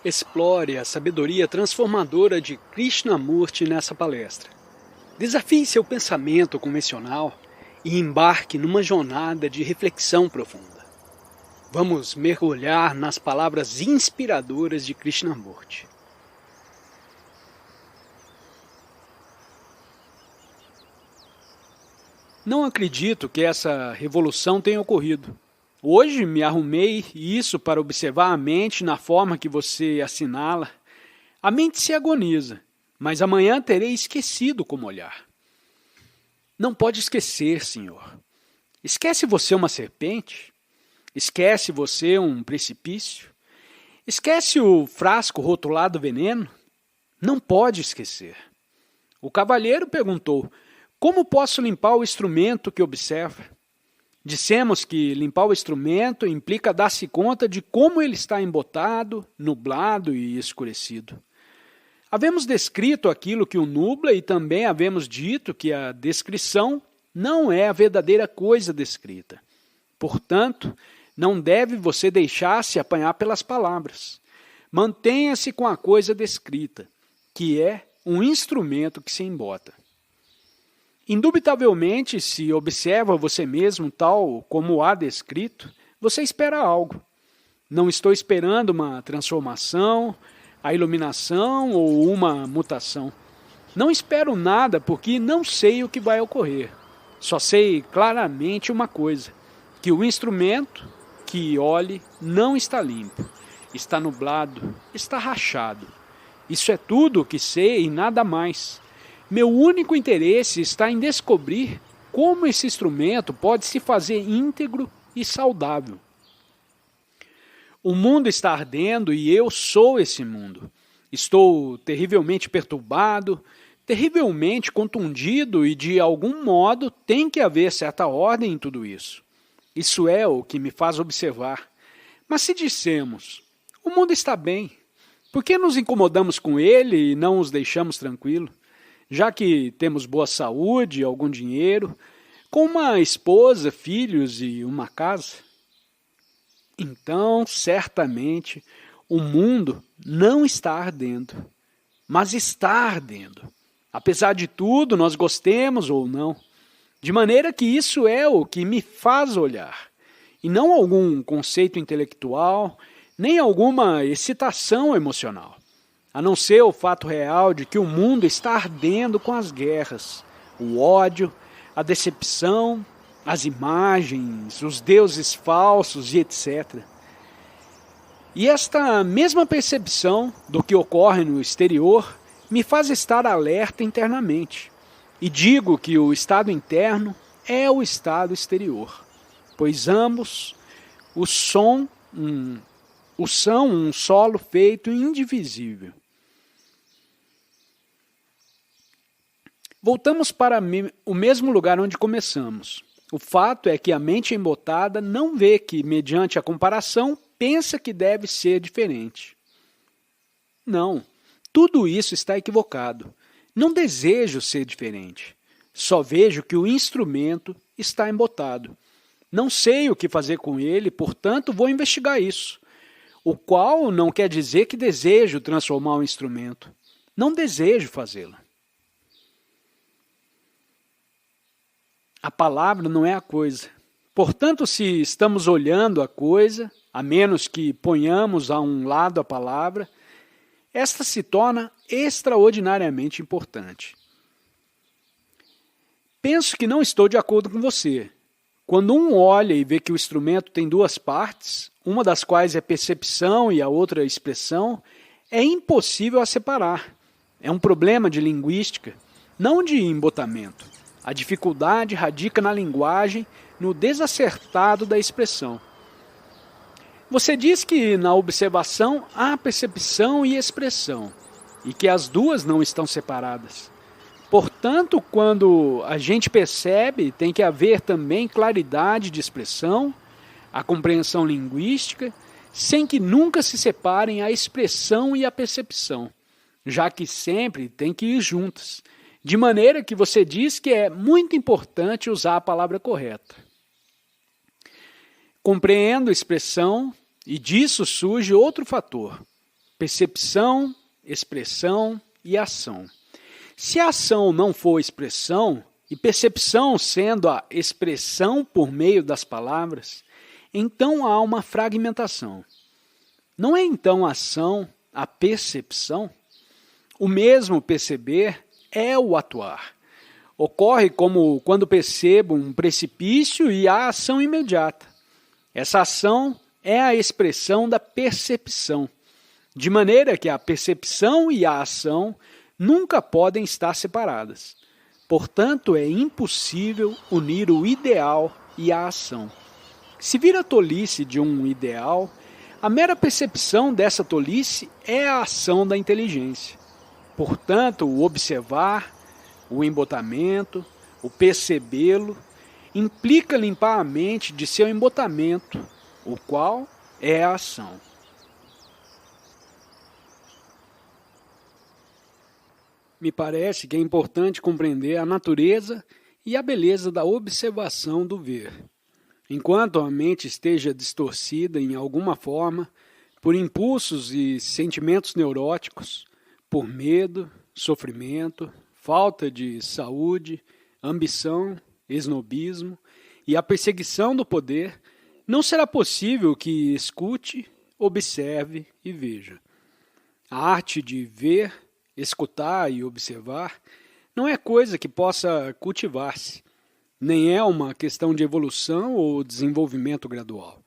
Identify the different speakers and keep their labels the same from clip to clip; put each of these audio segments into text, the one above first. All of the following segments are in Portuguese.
Speaker 1: Explore a sabedoria transformadora de Krishnamurti nessa palestra. Desafie seu pensamento convencional e embarque numa jornada de reflexão profunda. Vamos mergulhar nas palavras inspiradoras de Krishnamurti. Não acredito que essa revolução tenha ocorrido. Hoje me arrumei isso para observar a mente na forma que você assinala. A mente se agoniza, mas amanhã terei esquecido como olhar. Não pode esquecer, Senhor. Esquece você uma serpente? Esquece você um precipício? Esquece o frasco rotulado veneno? Não pode esquecer. O cavalheiro perguntou: como posso limpar o instrumento que observa? Dissemos que limpar o instrumento implica dar-se conta de como ele está embotado, nublado e escurecido. Havemos descrito aquilo que o nubla e também havemos dito que a descrição não é a verdadeira coisa descrita. Portanto, não deve você deixar-se apanhar pelas palavras. Mantenha-se com a coisa descrita, que é um instrumento que se embota. Indubitavelmente, se observa você mesmo tal como há descrito, você espera algo. Não estou esperando uma transformação, a iluminação ou uma mutação. Não espero nada porque não sei o que vai ocorrer. Só sei claramente uma coisa, que o instrumento que olhe não está limpo, está nublado, está rachado. Isso é tudo o que sei e nada mais. Meu único interesse está em descobrir como esse instrumento pode se fazer íntegro e saudável. O mundo está ardendo e eu sou esse mundo. Estou terrivelmente perturbado, terrivelmente contundido e, de algum modo, tem que haver certa ordem em tudo isso. Isso é o que me faz observar. Mas se dissemos, o mundo está bem, por que nos incomodamos com ele e não os deixamos tranquilo? Já que temos boa saúde, algum dinheiro, com uma esposa, filhos e uma casa? Então, certamente, o mundo não está ardendo, mas está ardendo. Apesar de tudo, nós gostemos ou não. De maneira que isso é o que me faz olhar, e não algum conceito intelectual, nem alguma excitação emocional. A não ser o fato real de que o mundo está ardendo com as guerras, o ódio, a decepção, as imagens, os deuses falsos e etc. E esta mesma percepção do que ocorre no exterior me faz estar alerta internamente. E digo que o estado interno é o estado exterior, pois ambos são um solo feito indivisível. Voltamos para o mesmo lugar onde começamos. O fato é que a mente embotada não vê que, mediante a comparação, pensa que deve ser diferente. Não, tudo isso está equivocado. Não desejo ser diferente. Só vejo que o instrumento está embotado. Não sei o que fazer com ele, portanto vou investigar isso. O qual não quer dizer que desejo transformar o instrumento. Não desejo fazê-lo. A palavra não é a coisa. Portanto, se estamos olhando a coisa, a menos que ponhamos a um lado a palavra, esta se torna extraordinariamente importante. Penso que não estou de acordo com você. Quando um olha e vê que o instrumento tem duas partes, uma das quais é percepção e a outra expressão, é impossível a separar. É um problema de linguística, não de embotamento. A dificuldade radica na linguagem, no desacertado da expressão. Você diz que na observação há percepção e expressão, e que as duas não estão separadas. Portanto, quando a gente percebe, tem que haver também claridade de expressão, a compreensão linguística, sem que nunca se separem a expressão e a percepção, já que sempre tem que ir juntas. De maneira que você diz que é muito importante usar a palavra correta. Compreendo a expressão e disso surge outro fator. percepção, expressão e ação. Se a ação não for expressão, e percepção sendo a expressão por meio das palavras, então há uma fragmentação. Não é então a ação a percepção? O mesmo perceber é o atuar. Ocorre como quando percebo um precipício e há ação imediata. Essa ação é a expressão da percepção, de maneira que a percepção e a ação nunca podem estar separadas. Portanto, é impossível unir o ideal e a ação. Se vir a tolice de um ideal, a mera percepção dessa tolice é a ação da inteligência. Portanto, o observar, o embotamento, o percebê-lo, implica limpar a mente de seu embotamento, o qual é a ação. Me parece que é importante compreender a natureza e a beleza da observação do ver. Enquanto a mente esteja distorcida em alguma forma, por impulsos e sentimentos neuróticos, por medo, sofrimento, falta de saúde, ambição, esnobismo e a perseguição do poder, não será possível que escute, observe e veja. A arte de ver, escutar e observar não é coisa que possa cultivar-se, nem é uma questão de evolução ou desenvolvimento gradual.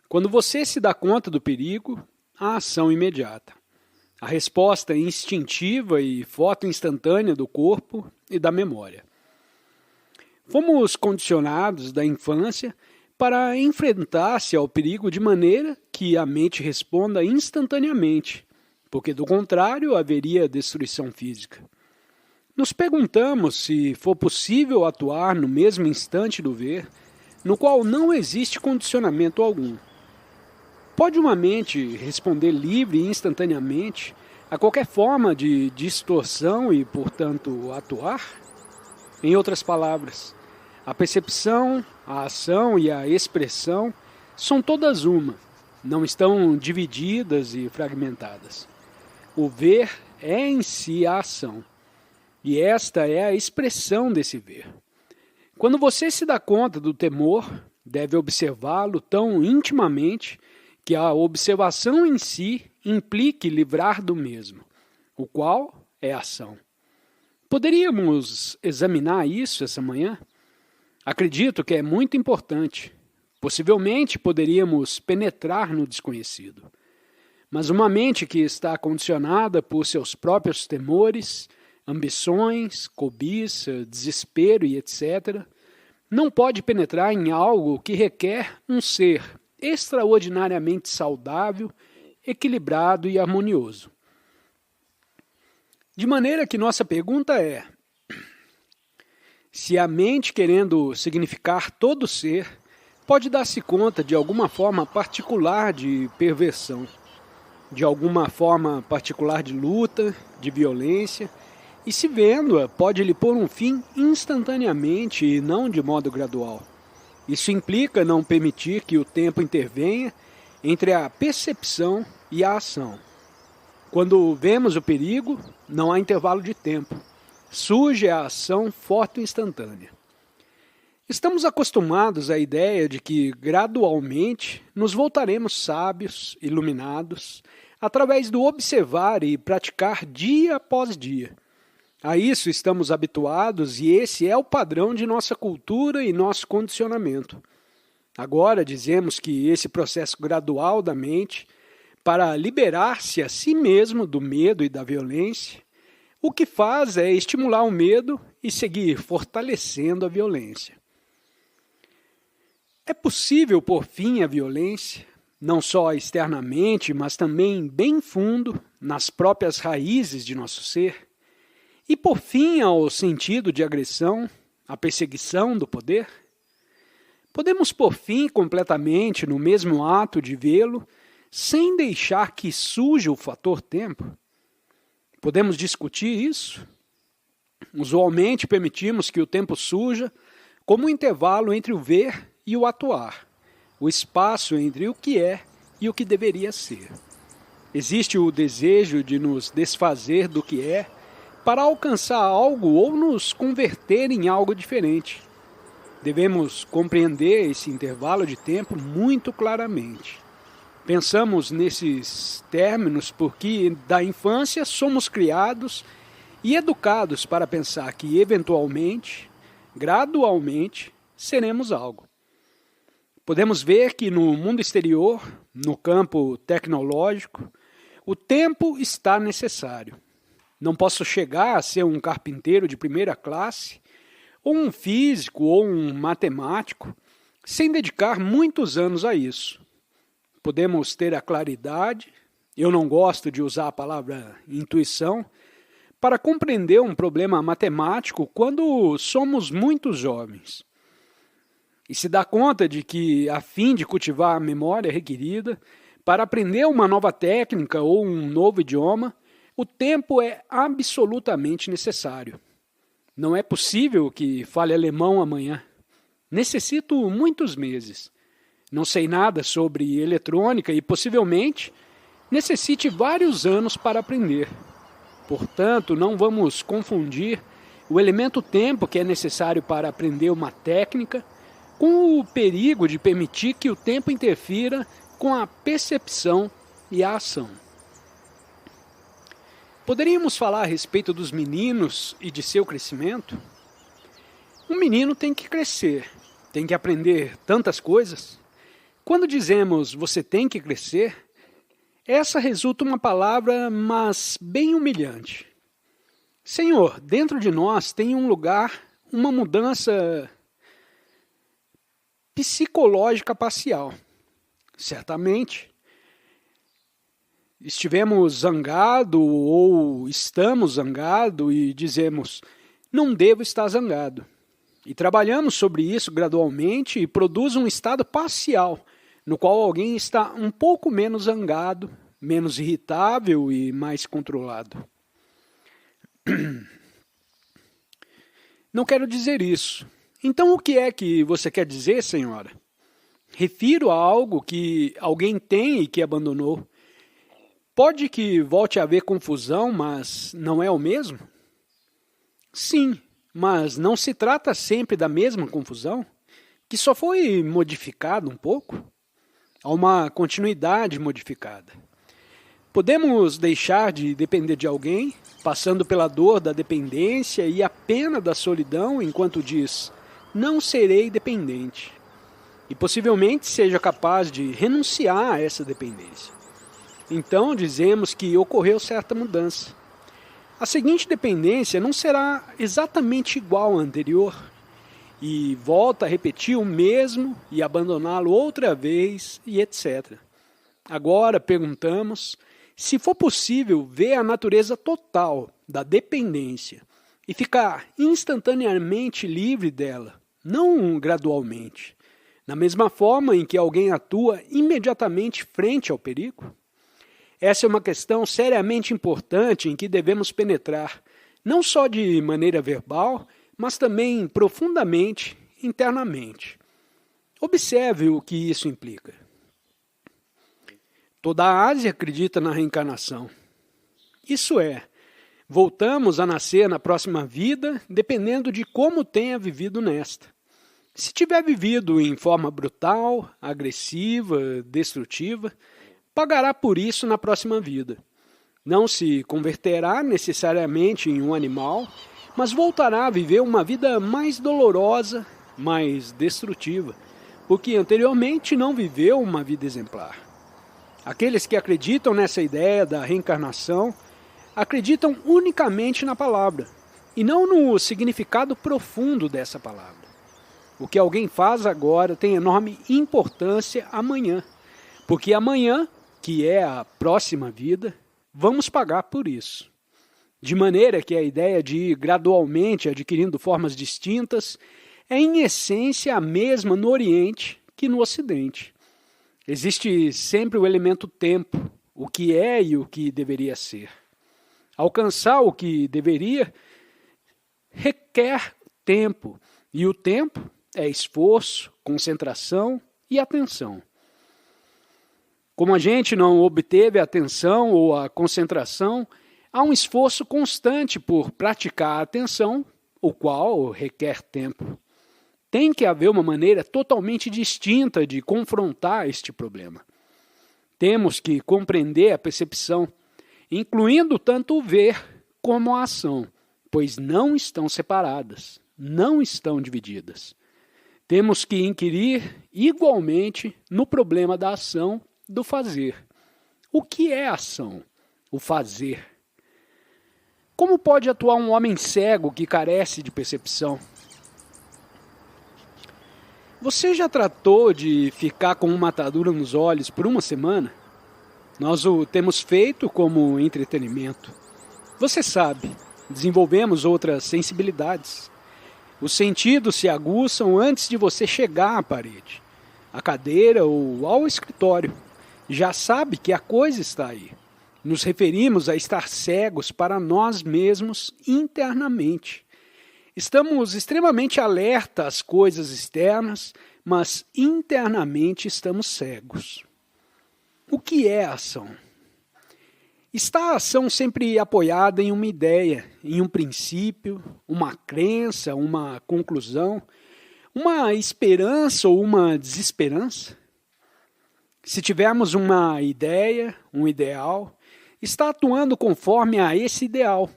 Speaker 1: Quando você se dá conta do perigo, há ação imediata. A resposta instintiva e foto instantânea do corpo e da memória. Fomos condicionados da infância para enfrentar-se ao perigo de maneira que a mente responda instantaneamente, porque do contrário haveria destruição física. Nos perguntamos se for possível atuar no mesmo instante do ver, no qual não existe condicionamento algum. Pode uma mente responder livre e instantaneamente a qualquer forma de distorção e, portanto, atuar? Em outras palavras, a percepção, a ação e a expressão são todas uma, não estão divididas e fragmentadas. O ver é em si a ação, e esta é a expressão desse ver. Quando você se dá conta do temor, deve observá-lo tão intimamente que a observação em si implique livrar do mesmo, o qual é a ação. Poderíamos examinar isso essa manhã? Acredito que é muito importante. Possivelmente poderíamos penetrar no desconhecido. Mas uma mente que está condicionada por seus próprios temores, ambições, cobiça, desespero e etc., não pode penetrar em algo que requer um ser extraordinariamente saudável, equilibrado e harmonioso. De maneira que nossa pergunta é: se a mente, querendo significar todo ser, pode dar-se conta de alguma forma particular de perversão, de alguma forma particular de luta, de violência, e se vendo-a, pode lhe pôr um fim instantaneamente e não de modo gradual. Isso implica não permitir que o tempo intervenha entre a percepção e a ação. Quando vemos o perigo, não há intervalo de tempo. Surge a ação forte e instantânea. Estamos acostumados à ideia de que, gradualmente, nos voltaremos sábios, iluminados, através do observar e praticar dia após dia. A isso estamos habituados e esse é o padrão de nossa cultura e nosso condicionamento. Agora dizemos que esse processo gradual da mente, para liberar-se a si mesmo do medo e da violência, o que faz é estimular o medo e seguir fortalecendo a violência. É possível pôr fim à violência, não só externamente, mas também bem fundo, nas próprias raízes de nosso ser, e pôr fim ao sentido de agressão, à perseguição do poder? Podemos pôr fim completamente no mesmo ato de vê-lo, sem deixar que surja o fator tempo? Podemos discutir isso? Usualmente permitimos que o tempo surja como um intervalo entre o ver e o atuar, o espaço entre o que é e o que deveria ser. Existe o desejo de nos desfazer do que é para alcançar algo ou nos converter em algo diferente. Devemos compreender esse intervalo de tempo muito claramente. Pensamos nesses términos porque da infância somos criados e educados para pensar que eventualmente, gradualmente, seremos algo. Podemos ver que no mundo exterior, no campo tecnológico, o tempo está necessário. Não posso chegar a ser um carpinteiro de primeira classe, ou um físico, ou um matemático, sem dedicar muitos anos a isso. Podemos ter a claridade, eu não gosto de usar a palavra intuição, para compreender um problema matemático quando somos muito jovens. E se dá conta de que, a fim de cultivar a memória requerida, para aprender uma nova técnica ou um novo idioma, o tempo é absolutamente necessário. Não é possível que fale alemão amanhã. Necessito muitos meses. Não sei nada sobre eletrônica e, possivelmente, necessite vários anos para aprender. Portanto, não vamos confundir o elemento tempo que é necessário para aprender uma técnica com o perigo de permitir que o tempo interfira com a percepção e a ação. Poderíamos falar a respeito dos meninos e de seu crescimento? Um menino tem que crescer, tem que aprender tantas coisas. Quando dizemos você tem que crescer, essa resulta uma palavra, mas bem humilhante. Senhor, dentro de nós tem um lugar, uma mudança psicológica parcial. Certamente, estivemos zangados ou estamos zangados e dizemos, não devo estar zangado. E trabalhamos sobre isso gradualmente e produz um estado parcial, no qual alguém está um pouco menos zangado, menos irritável e mais controlado. Não quero dizer isso. Então o que é que você quer dizer, senhora? Refiro a algo que alguém tem e que abandonou. Pode que volte a haver confusão, mas não é o mesmo? Sim, mas não se trata sempre da mesma confusão, que só foi modificada um pouco? Há uma continuidade modificada. Podemos deixar de depender de alguém, passando pela dor da dependência e a pena da solidão, enquanto diz, não serei dependente. E possivelmente seja capaz de renunciar a essa dependência. Então dizemos que ocorreu certa mudança. A seguinte dependência não será exatamente igual à anterior, e volta a repetir o mesmo e abandoná-lo outra vez e etc. Agora perguntamos se for possível ver a natureza total da dependência e ficar instantaneamente livre dela, não gradualmente, na mesma forma em que alguém atua imediatamente frente ao perigo. Essa é uma questão seriamente importante em que devemos penetrar, não só de maneira verbal, mas também profundamente, internamente. Observe o que isso implica. Toda a Ásia acredita na reencarnação. Isso é, voltamos a nascer na próxima vida, dependendo de como tenha vivido nesta. Se tiver vivido em forma brutal, agressiva, destrutiva, pagará por isso na próxima vida. Não se converterá necessariamente em um animal, mas voltará a viver uma vida mais dolorosa, mais destrutiva, porque anteriormente não viveu uma vida exemplar. Aqueles que acreditam nessa ideia da reencarnação acreditam unicamente na palavra, e não no significado profundo dessa palavra. O que alguém faz agora tem enorme importância amanhã, porque amanhã, que é a próxima vida, vamos pagar por isso. De maneira que a ideia de ir gradualmente adquirindo formas distintas é em essência a mesma no Oriente que no Ocidente. Existe sempre o elemento tempo, o que é e o que deveria ser. Alcançar o que deveria requer tempo, e o tempo é esforço, concentração e atenção. Como a gente não obteve a atenção ou a concentração, há um esforço constante por praticar a atenção, o qual requer tempo. Tem que haver uma maneira totalmente distinta de confrontar este problema. Temos que compreender a percepção, incluindo tanto o ver como a ação, pois não estão separadas, não estão divididas. Temos que inquirir igualmente no problema da ação do fazer. O que é ação? O fazer. Como pode atuar um homem cego que carece de percepção? Você já tratou de ficar com uma atadura nos olhos por uma semana? Nós o temos feito como entretenimento. Você sabe, desenvolvemos outras sensibilidades. Os sentidos se aguçam antes de você chegar à parede, à cadeira ou ao escritório. Já sabe que a coisa está aí. Nos referimos a estar cegos para nós mesmos internamente. Estamos extremamente alerta às coisas externas, mas internamente estamos cegos. O que é a ação? Está a ação sempre apoiada em uma ideia, em um princípio, uma crença, uma conclusão, uma esperança ou uma desesperança? Se tivermos uma ideia, um ideal, está atuando conforme a esse ideal.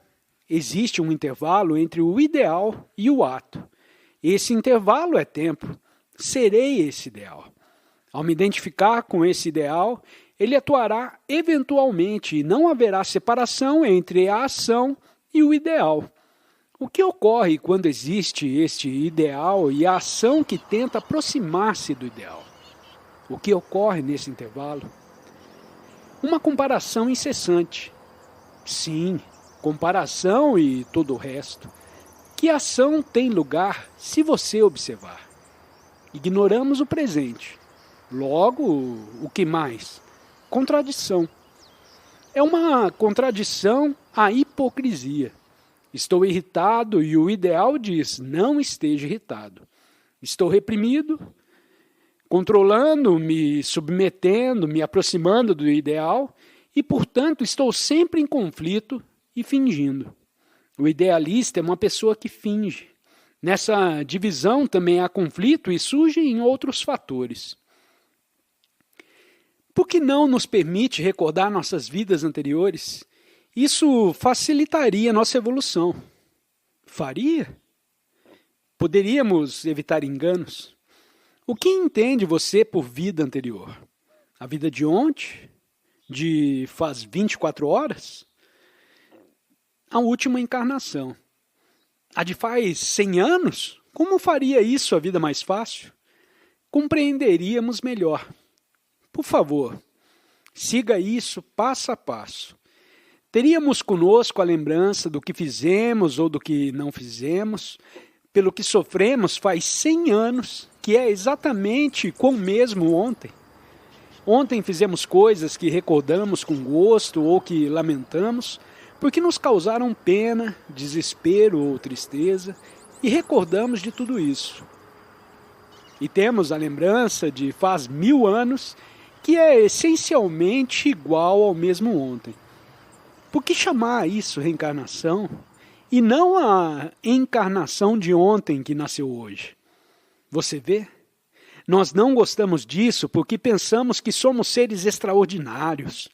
Speaker 1: Existe um intervalo entre o ideal e o ato. Esse intervalo é tempo. Serei esse ideal. Ao me identificar com esse ideal, ele atuará eventualmente e não haverá separação entre a ação e o ideal. O que ocorre quando existe este ideal e a ação que tenta aproximar-se do ideal? O que ocorre nesse intervalo? Uma comparação incessante. Sim, comparação e todo o resto. Que ação tem lugar se você observar? Ignoramos o presente. Logo, o que mais? Contradição. É uma contradição à hipocrisia. Estou irritado e o ideal diz, não esteja irritado. Estou reprimido, controlando, me submetendo, me aproximando do ideal e, portanto, estou sempre em conflito e fingindo. O idealista é uma pessoa que finge. Nessa divisão também há conflito e surgem outros fatores. Por que não nos permite recordar nossas vidas anteriores? Isso facilitaria nossa evolução. Faria? Poderíamos evitar enganos? O que entende você por vida anterior? A vida de ontem? De faz 24 horas? A última encarnação. A de faz 100 anos? Como faria isso a vida mais fácil? Compreenderíamos melhor. Por favor, siga isso passo a passo. Teríamos conosco a lembrança do que fizemos ou do que não fizemos, pelo que sofremos faz 100 anos, que é exatamente com o mesmo ontem. Ontem fizemos coisas que recordamos com gosto ou que lamentamos, porque nos causaram pena, desespero ou tristeza, e recordamos de tudo isso. E temos a lembrança de faz 1000 anos, que é essencialmente igual ao mesmo ontem. Por que chamar isso reencarnação e não a encarnação de ontem que nasceu hoje? Você vê? Nós não gostamos disso porque pensamos que somos seres extraordinários,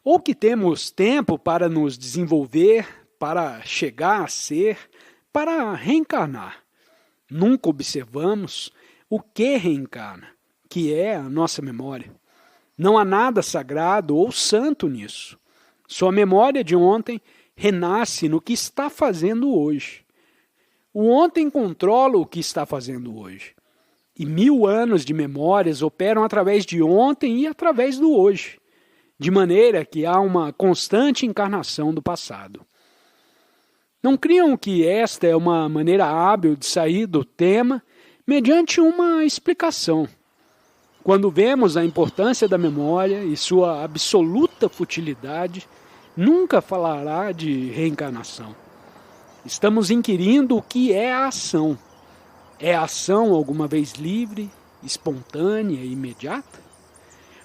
Speaker 1: ou que temos tempo para nos desenvolver, para chegar a ser, para reencarnar. Nunca observamos o que reencarna, que é a nossa memória. Não há nada sagrado ou santo nisso. Sua memória de ontem renasce no que está fazendo hoje. O ontem controla o que está fazendo hoje. E 1000 anos de memórias operam através de ontem e através do hoje, de maneira que há uma constante encarnação do passado. Não criam que esta é uma maneira hábil de sair do tema mediante uma explicação. Quando vemos a importância da memória e sua absoluta futilidade, nunca falará de reencarnação. Estamos inquirindo o que é a ação. É a ação alguma vez livre, espontânea e imediata?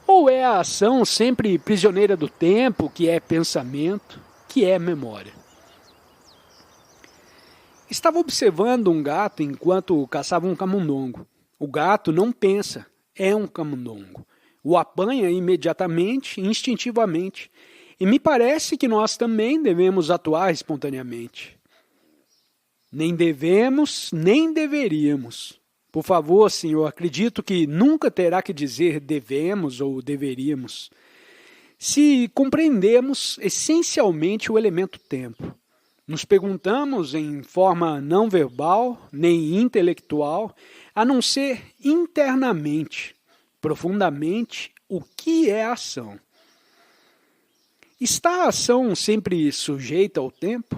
Speaker 1: Ou é a ação sempre prisioneira do tempo, que é pensamento, que é memória? Estava observando um gato enquanto caçava um camundongo. O gato não pensa, é um camundongo. O apanha imediatamente, instintivamente. E me parece que nós também devemos atuar espontaneamente. Nem devemos, nem deveríamos. Por favor, senhor, acredito que nunca terá que dizer devemos ou deveríamos. Se compreendemos essencialmente o elemento tempo, nos perguntamos em forma não verbal nem intelectual, a não ser internamente, profundamente, o que é a ação. Está a ação sempre sujeita ao tempo?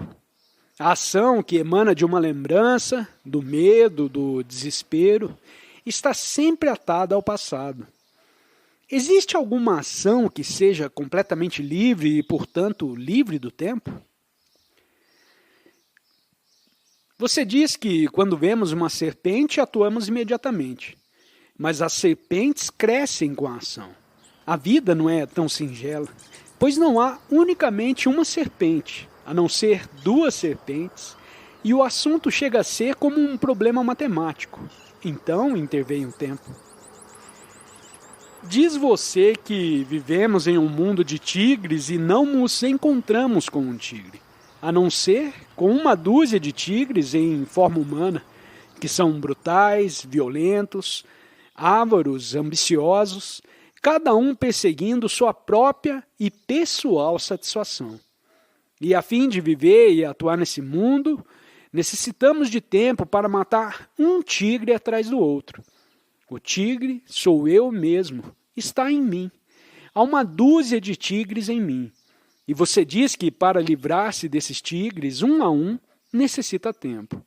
Speaker 1: A ação que emana de uma lembrança, do medo, do desespero, está sempre atada ao passado. Existe alguma ação que seja completamente livre e, portanto, livre do tempo? Você diz que, quando vemos uma serpente, atuamos imediatamente. Mas as serpentes crescem com a ação. A vida não é tão singela, pois não há unicamente uma serpente, a não ser duas serpentes, e o assunto chega a ser como um problema matemático. Então intervém o tempo. Diz você que vivemos em um mundo de tigres e não nos encontramos com um tigre, a não ser com uma dúzia de tigres em forma humana, que são brutais, violentos, ávaros, ambiciosos, cada um perseguindo sua própria e pessoal satisfação. E a fim de viver e atuar nesse mundo, necessitamos de tempo para matar um tigre atrás do outro. O tigre sou eu mesmo, está em mim. Há uma dúzia de tigres em mim. E você diz que para livrar-se desses tigres, um a um, necessita tempo.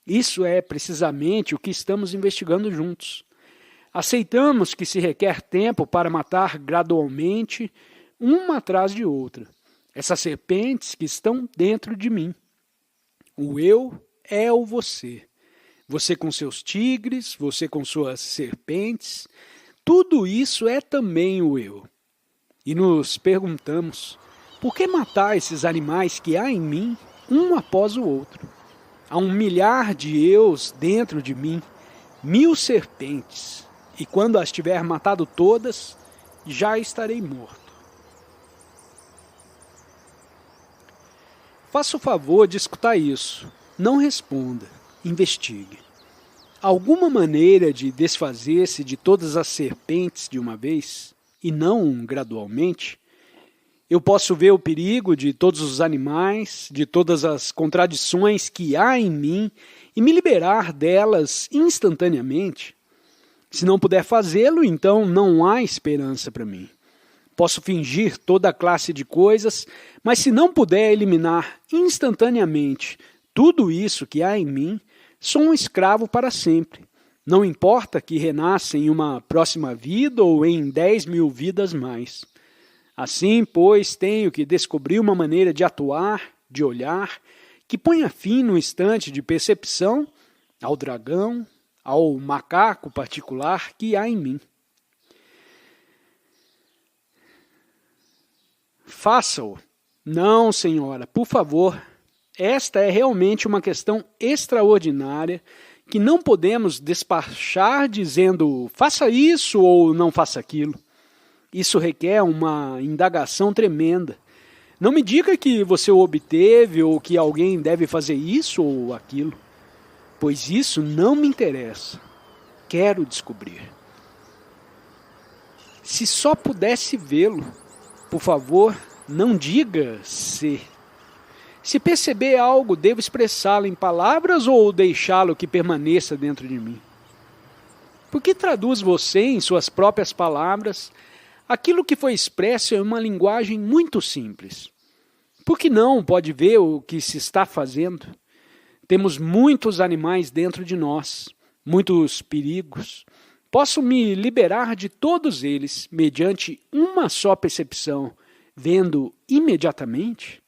Speaker 1: Isso é precisamente o que estamos investigando juntos. Aceitamos que se requer tempo para matar gradualmente, uma atrás de outra, essas serpentes que estão dentro de mim. O eu é o você. Você com seus tigres, você com suas serpentes, tudo isso é também o eu. E nos perguntamos, por que matar esses animais que há em mim, um após o outro? Há 1 milhar de eus dentro de mim, 1000 serpentes, e quando as tiver matado todas, já estarei morto. Faça o favor de escutar isso. Não responda. Investigue. Alguma maneira de desfazer-se de todas as serpentes de uma vez, e não gradualmente? Eu posso ver o perigo de todos os animais, de todas as contradições que há em mim, e me liberar delas instantaneamente? Se não puder fazê-lo, então não há esperança para mim. Posso fingir toda a classe de coisas, mas se não puder eliminar instantaneamente tudo isso que há em mim, sou um escravo para sempre. Não importa que renasça em uma próxima vida ou em 10.000 vidas mais. Assim, pois, tenho que descobrir uma maneira de atuar, de olhar, que ponha fim no instante de percepção ao dragão, ao macaco particular que há em mim. Faça-o. Não, senhora, por favor. Esta é realmente uma questão extraordinária que não podemos despachar dizendo faça isso ou não faça aquilo. Isso requer uma indagação tremenda. Não me diga que você o obteve ou que alguém deve fazer isso ou aquilo, pois isso não me interessa. Quero descobrir. Se só pudesse vê-lo, por favor, não diga se. Se perceber algo, devo expressá-lo em palavras ou deixá-lo que permaneça dentro de mim? Por que traduz você, em suas próprias palavras, aquilo que foi expresso em uma linguagem muito simples? Por que não pode ver o que se está fazendo? Temos muitos animais dentro de nós, muitos perigos. Posso me liberar de todos eles mediante uma só percepção, vendo imediatamente?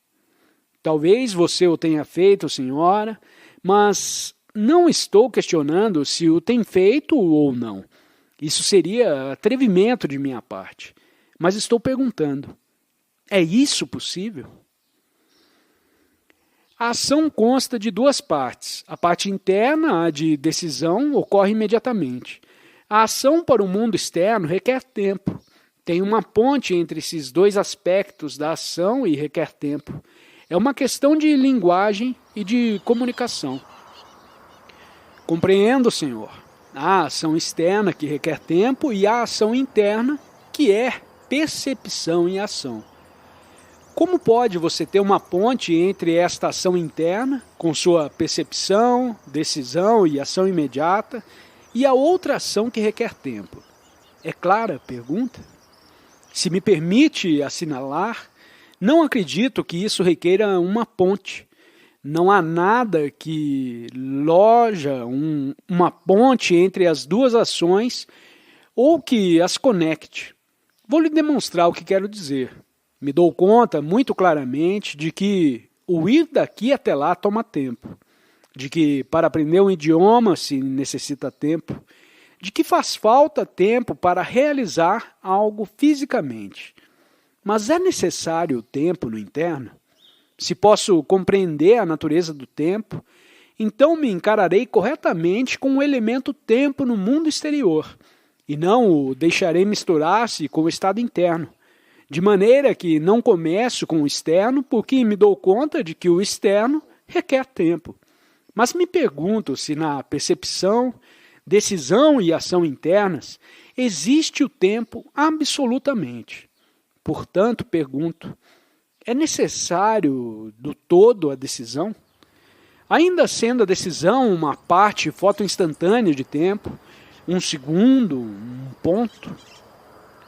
Speaker 1: Talvez você o tenha feito, senhora, mas não estou questionando se o tem feito ou não. Isso seria atrevimento de minha parte. Mas estou perguntando, é isso possível? A ação consta de duas partes. A parte interna, a de decisão, ocorre imediatamente. A ação para o mundo externo requer tempo. Tem uma ponte entre esses dois aspectos da ação e requer tempo. É uma questão de linguagem e de comunicação. Compreendo, Senhor. Há a ação externa que requer tempo e a ação interna que é percepção e ação. Como pode você ter uma ponte entre esta ação interna, com sua percepção, decisão e ação imediata, e a outra ação que requer tempo? É clara a pergunta? Se me permite assinalar, não acredito que isso requeira uma ponte. Não há nada que loja uma ponte entre as duas ações ou que as conecte. Vou lhe demonstrar o que quero dizer. Me dou conta muito claramente de que o ir daqui até lá toma tempo, de que para aprender um idioma se necessita tempo, de que faz falta tempo para realizar algo fisicamente. Mas é necessário o tempo no interno? Se posso compreender a natureza do tempo, então me encararei corretamente com o elemento tempo no mundo exterior, e não o deixarei misturar-se com o estado interno. De maneira que não começo com o externo, porque me dou conta de que o externo requer tempo. Mas me pergunto se na percepção, decisão e ação internas existe o tempo absolutamente. Portanto, pergunto, é necessário do todo a decisão? Ainda sendo a decisão uma parte fotoinstantânea de tempo, um segundo, um ponto,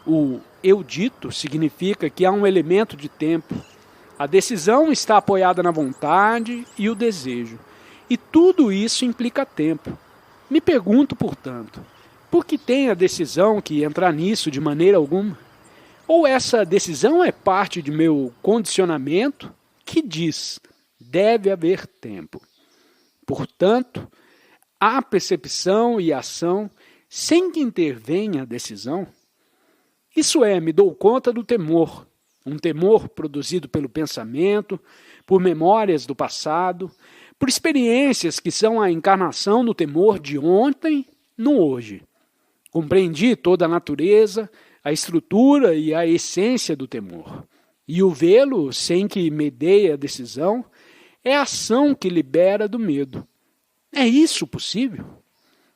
Speaker 1: o eu dito significa que há um elemento de tempo. A decisão está apoiada na vontade e o desejo. E tudo isso implica tempo. Me pergunto, portanto, por que tem a decisão que entrar nisso de maneira alguma? Ou essa decisão é parte de meu condicionamento que diz, deve haver tempo. Portanto, há percepção e ação sem que intervenha a decisão? Isso é, me dou conta do temor, um temor produzido pelo pensamento, por memórias do passado, por experiências que são a encarnação do temor de ontem no hoje. Compreendi toda a natureza, a estrutura e a essência do temor. E o vê-lo, sem que medeie a decisão, é a ação que libera do medo. É isso possível?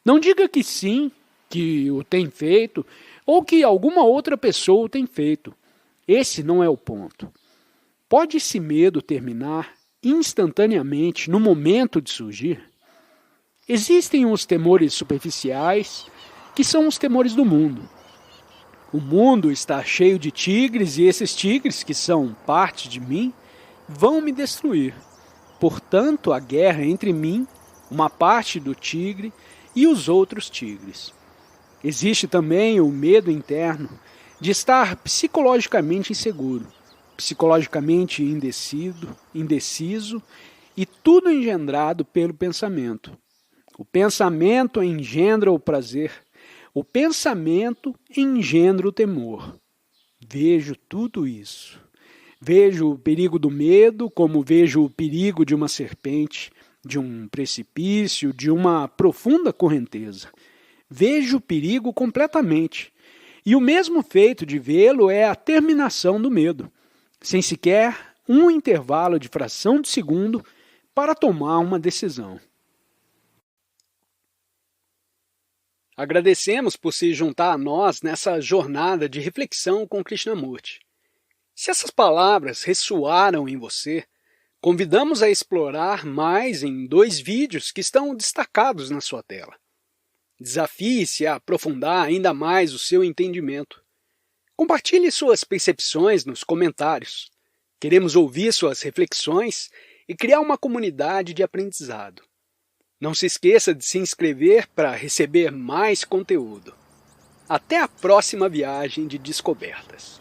Speaker 1: Não diga que sim, que o tem feito, ou que alguma outra pessoa o tem feito. Esse não é o ponto. Pode esse medo terminar instantaneamente no momento de surgir? Existem os temores superficiais, que são os temores do mundo. O mundo está cheio de tigres e esses tigres, que são parte de mim, vão me destruir. Portanto, a guerra entre mim, uma parte do tigre, e os outros tigres. Existe também o medo interno de estar psicologicamente inseguro, psicologicamente indeciso e tudo engendrado pelo pensamento. O pensamento engendra o prazer, o pensamento engendra o temor. Vejo tudo isso. Vejo o perigo do medo, como vejo o perigo de uma serpente, de um precipício, de uma profunda correnteza. Vejo o perigo completamente. E o mesmo feito de vê-lo é a terminação do medo, sem sequer um intervalo de fração de segundo para tomar uma decisão. Agradecemos por se juntar a nós nessa jornada de reflexão com Krishnamurti. Se essas palavras ressoaram em você, convidamos a explorar mais em 2 vídeos que estão destacados na sua tela. Desafie-se a aprofundar ainda mais o seu entendimento. Compartilhe suas percepções nos comentários. Queremos ouvir suas reflexões e criar uma comunidade de aprendizado. Não se esqueça de se inscrever para receber mais conteúdo. Até a próxima viagem de descobertas.